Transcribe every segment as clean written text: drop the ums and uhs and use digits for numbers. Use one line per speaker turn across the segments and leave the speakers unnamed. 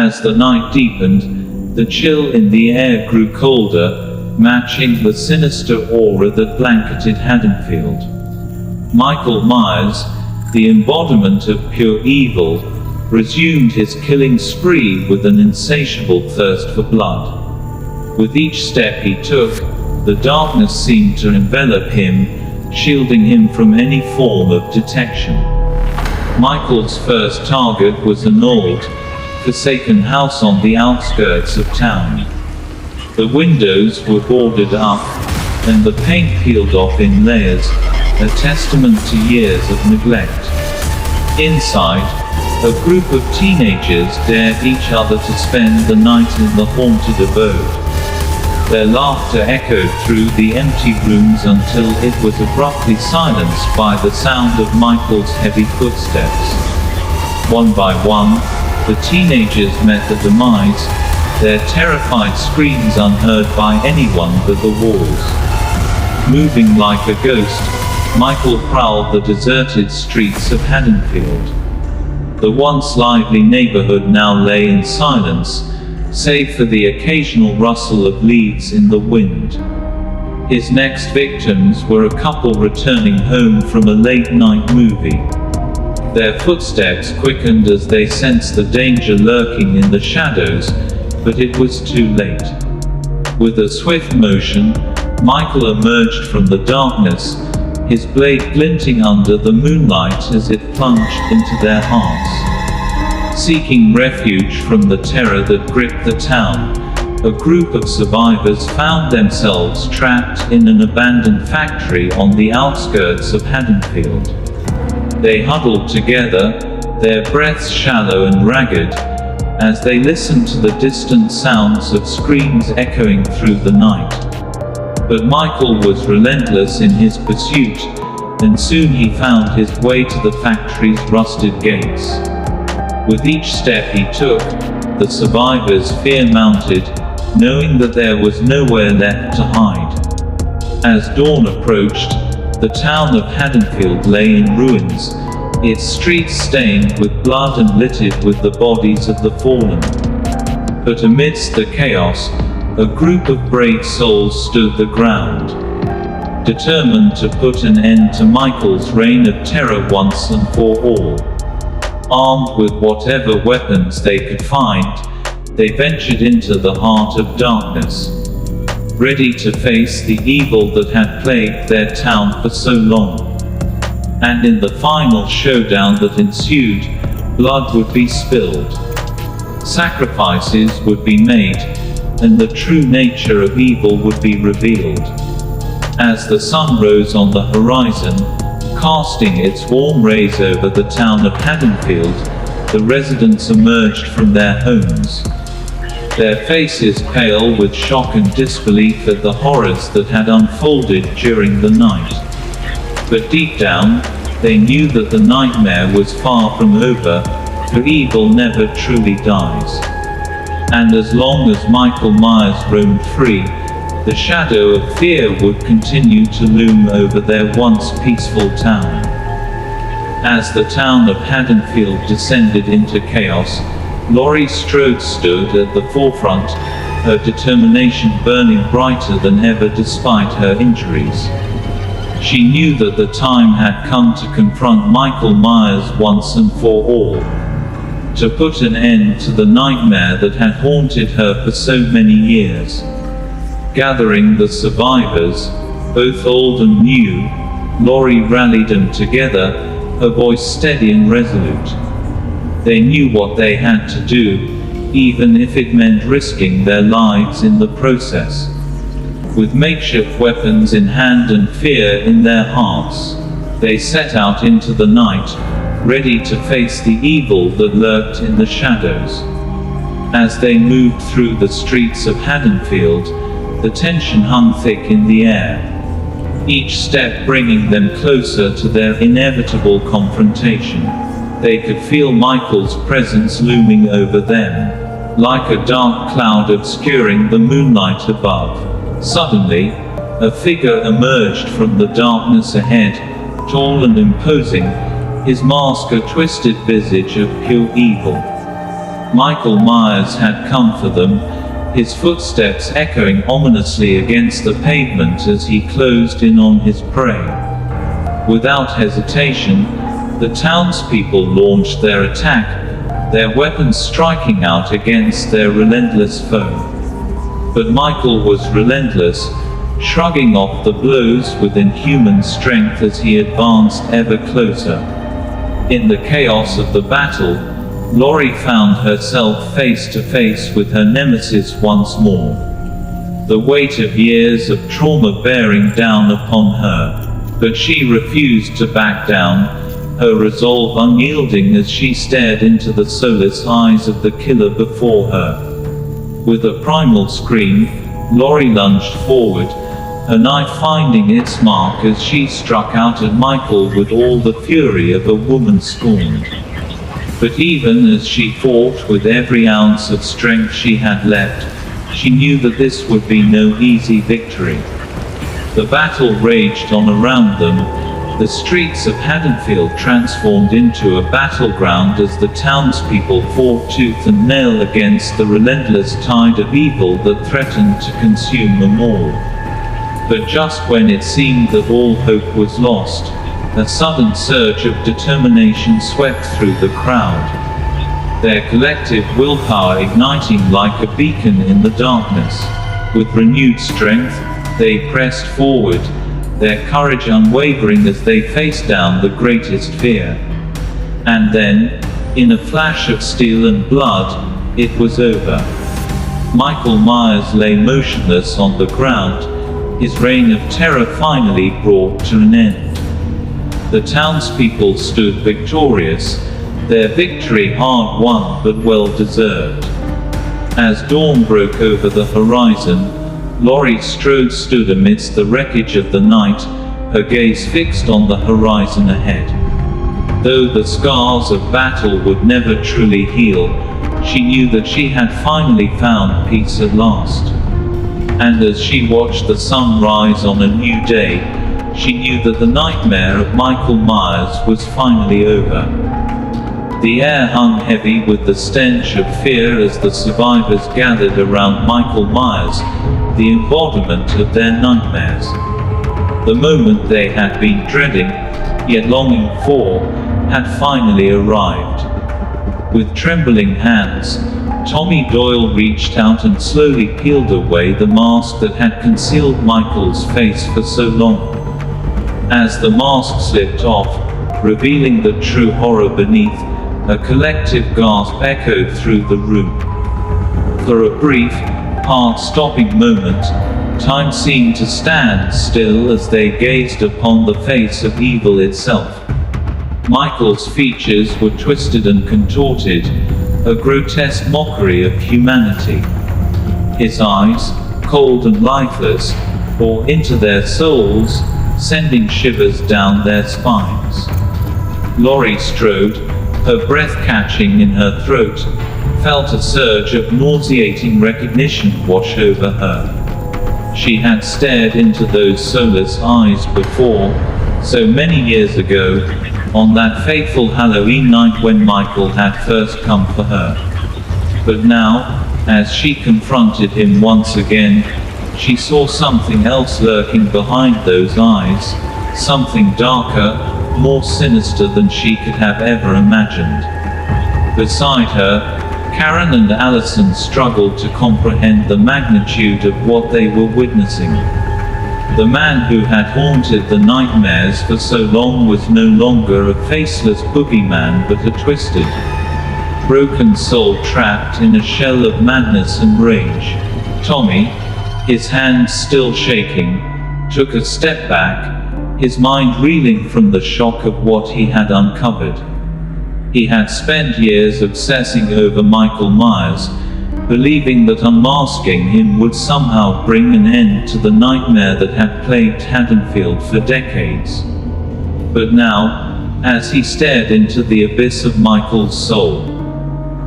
As the night deepened, the chill in the air grew colder, matching the sinister aura that blanketed Haddonfield. Michael Myers, the embodiment of pure evil, resumed his killing spree with an insatiable thirst for blood. With each step he took, the darkness seemed to envelop him, shielding him from any form of detection. Michael's first target was an old, forsaken house on the outskirts of town. The windows were boarded up, and the paint peeled off in layers, a testament to years of neglect. Inside, a group of teenagers dared each other to spend the night in the haunted abode. Their laughter echoed through the empty rooms until it was abruptly silenced by the sound of Michael's heavy footsteps. One by one, the teenagers met the demise, their terrified screams unheard by anyone but the walls. Moving like a ghost, Michael prowled the deserted streets of Haddonfield. The once lively neighborhood now lay in silence, save for the occasional rustle of leaves in the wind. His next victims were a couple returning home from a late-night movie. Their footsteps quickened as they sensed the danger lurking in the shadows, but it was too late. With a swift motion, Michael emerged from the darkness, his blade glinting under the moonlight as it plunged into their hearts. Seeking refuge from the terror that gripped the town, a group of survivors found themselves trapped in an abandoned factory on the outskirts of Haddonfield. They huddled together, their breaths shallow and ragged, as they listened to the distant sounds of screams echoing through the night. But Michael was relentless in his pursuit, and soon he found his way to the factory's rusted gates. With each step he took, the survivors' fear mounted, knowing that there was nowhere left to hide. As dawn approached, the town of Haddonfield lay in ruins, its streets stained with blood and littered with the bodies of the fallen. But amidst the chaos, a group of brave souls stood the ground, determined to put an end to Michael's reign of terror once and for all. Armed with whatever weapons they could find, they ventured into the heart of darkness, ready to face the evil that had plagued their town for so long. And in the final showdown that ensued, blood would be spilled, sacrifices would be made, and the true nature of evil would be revealed. As the sun rose on the horizon, casting its warm rays over the town of Haddonfield, the residents emerged from their homes, their faces pale with shock and disbelief at the horrors that had unfolded during the night. But deep down, they knew that the nightmare was far from over, for evil never truly dies. And as long as Michael Myers roamed free, the shadow of fear would continue to loom over their once peaceful town. As the town of Haddonfield descended into chaos, Laurie Strode stood at the forefront, her determination burning brighter than ever despite her injuries. She knew that the time had come to confront Michael Myers once and for all, to put an end to the nightmare that had haunted her for so many years. Gathering the survivors, both old and new, Laurie rallied them together, her voice steady and resolute. They knew what they had to do, even if it meant risking their lives in the process. With makeshift weapons in hand and fear in their hearts, they set out into the night, ready to face the evil that lurked in the shadows. As they moved through the streets of Haddonfield, the tension hung thick in the air, each step bringing them closer to their inevitable confrontation. They could feel Michael's presence looming over them, like a dark cloud obscuring the moonlight above. Suddenly, a figure emerged from the darkness ahead, tall and imposing, his mask a twisted visage of pure evil. Michael Myers had come for them, his footsteps echoing ominously against the pavement as he closed in on his prey. Without hesitation, the townspeople launched their attack, their weapons striking out against their relentless foe. But Michael was relentless, shrugging off the blows with inhuman strength as he advanced ever closer. In the chaos of the battle, Laurie found herself face to face with her nemesis once more. The weight of years of trauma bearing down upon her, but she refused to back down, her resolve unyielding as she stared into the soulless eyes of the killer before her. With a primal scream, Laurie lunged forward, her knife finding its mark as she struck out at Michael with all the fury of a woman scorned. But even as she fought with every ounce of strength she had left, she knew that this would be no easy victory. The battle raged on around them, the streets of Haddonfield transformed into a battleground as the townspeople fought tooth and nail against the relentless tide of evil that threatened to consume them all. But just when it seemed that all hope was lost, a sudden surge of determination swept through the crowd. Their collective willpower igniting like a beacon in the darkness. With renewed strength, they pressed forward, their courage unwavering as they faced down the greatest fear. And then, in a flash of steel and blood, it was over. Michael Myers lay motionless on the ground, his reign of terror finally brought to an end. The townspeople stood victorious, their victory hard won but well deserved. As dawn broke over the horizon, Laurie Strode stood amidst the wreckage of the night, her gaze fixed on the horizon ahead. Though the scars of battle would never truly heal, she knew that she had finally found peace at last. And as she watched the sun rise on a new day, she knew that the nightmare of Michael Myers was finally over. The air hung heavy with the stench of fear as the survivors gathered around Michael Myers, the embodiment of their nightmares. The moment they had been dreading, yet longing for, had finally arrived. With trembling hands, Tommy Doyle reached out and slowly peeled away the mask that had concealed Michael's face for so long. As the mask slipped off, revealing the true horror beneath, a collective gasp echoed through the room. For a brief, heart-stopping moment, time seemed to stand still as they gazed upon the face of evil itself. Michael's features were twisted and contorted, a grotesque mockery of humanity. His eyes, cold and lifeless, bore into their souls, sending shivers down their spines. Laurie Strode, her breath catching in her throat, felt a surge of nauseating recognition wash over her. She had stared into those soulless eyes before, so many years ago, on that fateful Halloween night when Michael had first come for her. But now, as she confronted him once again, she saw something else lurking behind those eyes, something darker, more sinister than she could have ever imagined. Beside her, Karen and Allison struggled to comprehend the magnitude of what they were witnessing. The man who had haunted the nightmares for so long was no longer a faceless boogeyman but a twisted, broken soul trapped in a shell of madness and rage. Tommy, his hands still shaking, took a step back, his mind reeling from the shock of what he had uncovered. He had spent years obsessing over Michael Myers, believing that unmasking him would somehow bring an end to the nightmare that had plagued Haddonfield for decades. But now, as he stared into the abyss of Michael's soul,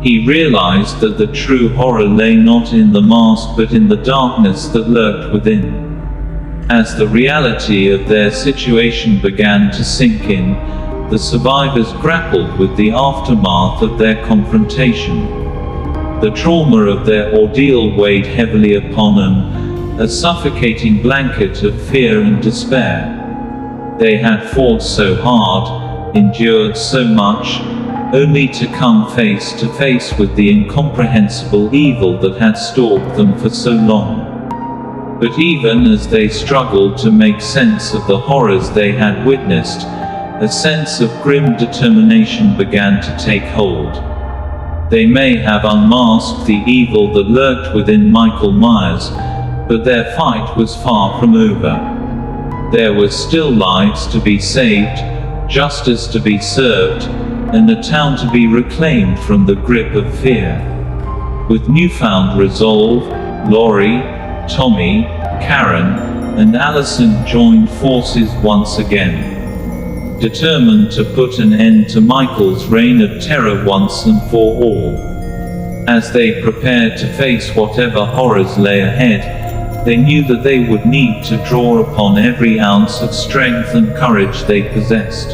he realized that the true horror lay not in the mask but in the darkness that lurked within. As the reality of their situation began to sink in, the survivors grappled with the aftermath of their confrontation. The trauma of their ordeal weighed heavily upon them, a suffocating blanket of fear and despair. They had fought so hard, endured so much, only to come face to face with the incomprehensible evil that had stalked them for so long. But even as they struggled to make sense of the horrors they had witnessed, a sense of grim determination began to take hold. They may have unmasked the evil that lurked within Michael Myers, but their fight was far from over. There were still lives to be saved, justice to be served, and a town to be reclaimed from the grip of fear. With newfound resolve, Laurie, Tommy, Karen, and Allison joined forces once again, determined to put an end to Michael's reign of terror once and for all. As they prepared to face whatever horrors lay ahead, they knew that they would need to draw upon every ounce of strength and courage they possessed.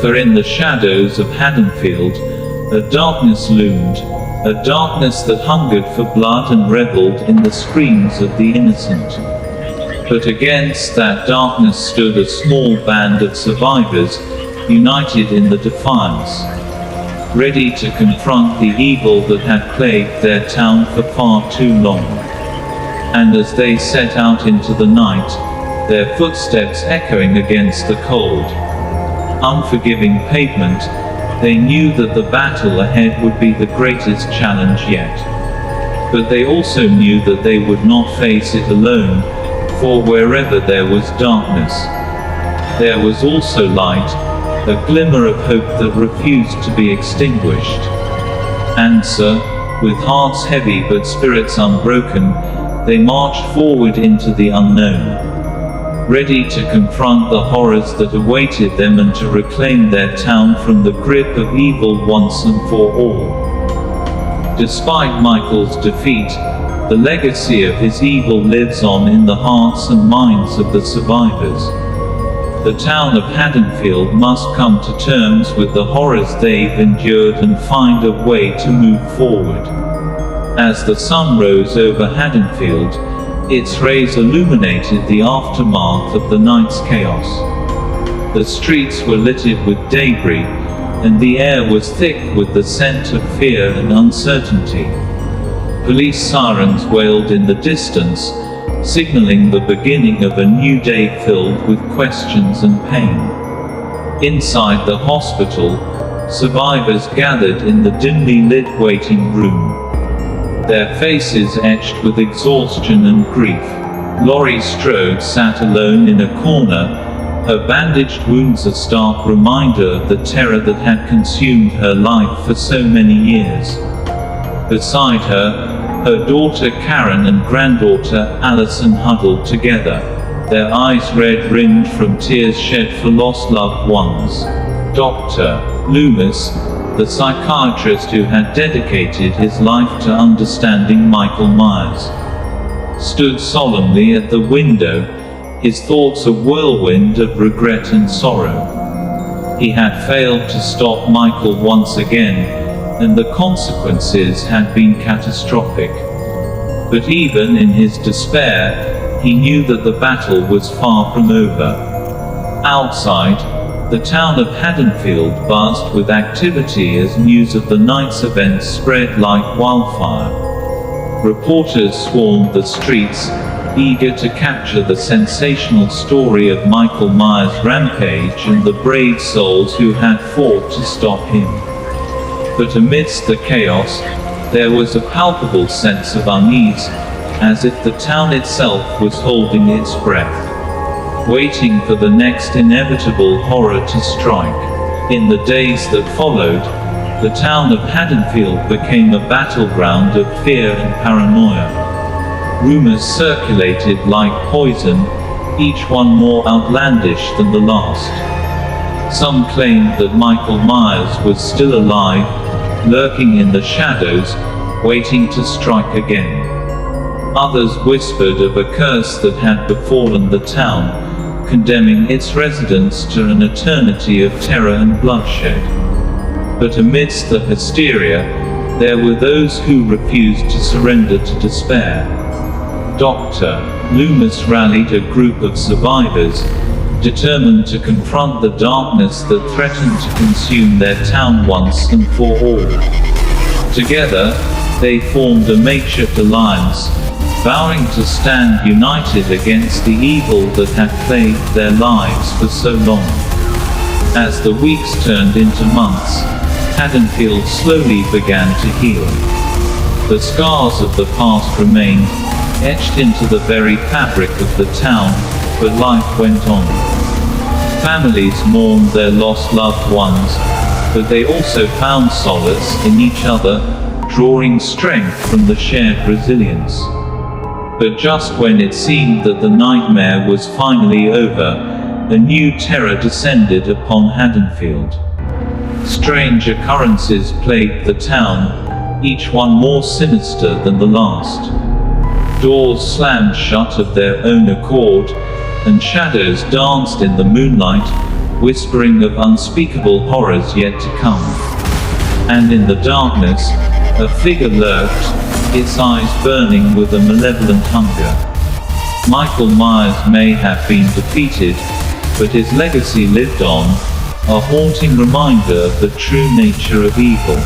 For in the shadows of Haddonfield, a darkness loomed, a darkness that hungered for blood and reveled in the screams of the innocent. But against that darkness stood a small band of survivors, united in the defiance, ready to confront the evil that had plagued their town for far too long. And as they set out into the night, their footsteps echoing against the cold, unforgiving pavement, they knew that the battle ahead would be the greatest challenge yet. But they also knew that they would not face it alone, for wherever there was darkness, there was also light, a glimmer of hope that refused to be extinguished. And so, with hearts heavy but spirits unbroken, they marched forward into the unknown, ready to confront the horrors that awaited them and to reclaim their town from the grip of evil once and for all. Despite Michael's defeat, the legacy of his evil lives on in the hearts and minds of the survivors. The town of Haddonfield must come to terms with the horrors they've endured and find a way to move forward. As the sun rose over Haddonfield, its rays illuminated the aftermath of the night's chaos. The streets were littered with debris, and the air was thick with the scent of fear and uncertainty. Police sirens wailed in the distance, signaling the beginning of a new day filled with questions and pain. Inside the hospital, survivors gathered in the dimly lit waiting room, their faces etched with exhaustion and grief. Laurie Strode sat alone in a corner, her bandaged wounds a stark reminder of the terror that had consumed her life for so many years. Beside her, her daughter Karen and granddaughter Allison huddled together, their eyes red-rimmed from tears shed for lost loved ones. Dr. Loomis, the psychiatrist who had dedicated his life to understanding Michael Myers, stood solemnly at the window, his thoughts a whirlwind of regret and sorrow. He had failed to stop Michael once again, and the consequences had been catastrophic. But even in his despair, he knew that the battle was far from over. Outside, the town of Haddonfield buzzed with activity as news of the night's events spread like wildfire. Reporters swarmed the streets, eager to capture the sensational story of Michael Myers' rampage and the brave souls who had fought to stop him. But amidst the chaos, there was a palpable sense of unease, as if the town itself was holding its breath, waiting for the next inevitable horror to strike. In the days that followed, the town of Haddonfield became a battleground of fear and paranoia. Rumors circulated like poison, each one more outlandish than the last. Some claimed that Michael Myers was still alive, lurking in the shadows, waiting to strike again. Others whispered of a curse that had befallen the town, condemning its residents to an eternity of terror and bloodshed. But amidst the hysteria, there were those who refused to surrender to despair. Dr. Loomis rallied a group of survivors, determined to confront the darkness that threatened to consume their town once and for all. Together, they formed a makeshift alliance, vowing to stand united against the evil that had plagued their lives for so long. As the weeks turned into months, Haddonfield slowly began to heal. The scars of the past remained, etched into the very fabric of the town, but life went on. Families mourned their lost loved ones, but they also found solace in each other, drawing strength from the shared resilience. But just when it seemed that the nightmare was finally over, a new terror descended upon Haddonfield. Strange occurrences plagued the town, each one more sinister than the last. Doors slammed shut of their own accord, and shadows danced in the moonlight, whispering of unspeakable horrors yet to come. And in the darkness, a figure lurked, its eyes burning with a malevolent hunger. Michael Myers may have been defeated, but his legacy lived on, a haunting reminder of the true nature of evil.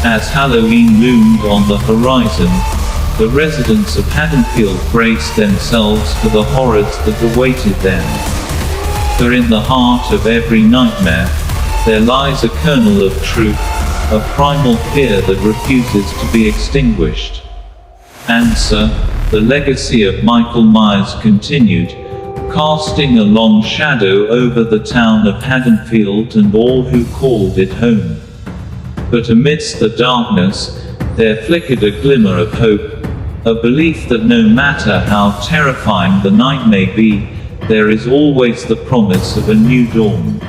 As Halloween loomed on the horizon, the residents of Haddonfield braced themselves for the horrors that awaited them. For in the heart of every nightmare, there lies a kernel of truth, a primal fear that refuses to be extinguished. Answer: the legacy of Michael Myers continued, casting a long shadow over the town of Haddonfield and all who called it home. But amidst the darkness, there flickered a glimmer of hope, a belief that no matter how terrifying the night may be, there is always the promise of a new dawn.